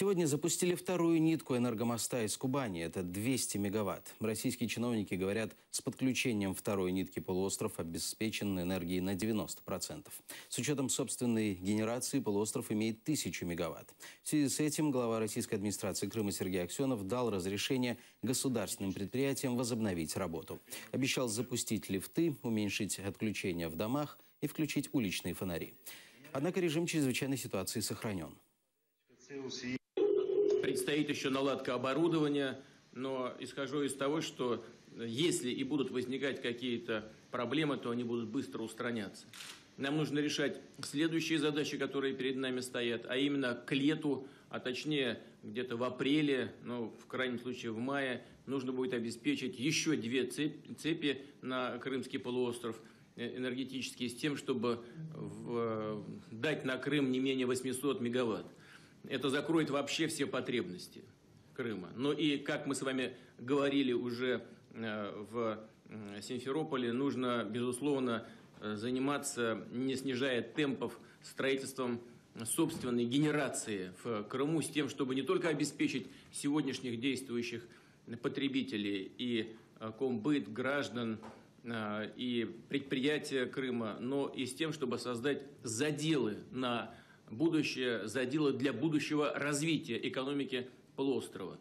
Сегодня запустили вторую нитку энергомоста из Кубани. Это 200 мегаватт. Российские чиновники говорят, с подключением второй нитки полуостров обеспечен энергией на 90%. С учетом собственной генерации полуостров имеет 1000 мегаватт. В связи с этим глава российской администрации Крыма Сергей Аксенов дал разрешение государственным предприятиям возобновить работу. Обещал запустить лифты, уменьшить отключения в домах и включить уличные фонари. Однако режим чрезвычайной ситуации сохранен. Предстоит еще наладка оборудования, но исхожу из того, что если и будут возникать какие-то проблемы, то они будут быстро устраняться. Нам нужно решать следующие задачи, которые перед нами стоят, а именно к лету, а точнее где-то в апреле, ну в крайнем случае в мае, нужно будет обеспечить еще 2 цепи на Крымский полуостров энергетические с тем, чтобы дать на Крым не менее 800 мегаватт. Это закроет вообще все потребности Крыма. Ну и, как мы с вами говорили уже в Симферополе, нужно, безусловно, заниматься, не снижая темпов, строительством собственной генерации в Крыму, с тем, чтобы не только обеспечить сегодняшних действующих потребителей и комбыт, граждан, и предприятия Крыма, но и с тем, чтобы создать заделы на будущее, заделы для будущего развития экономики полуострова.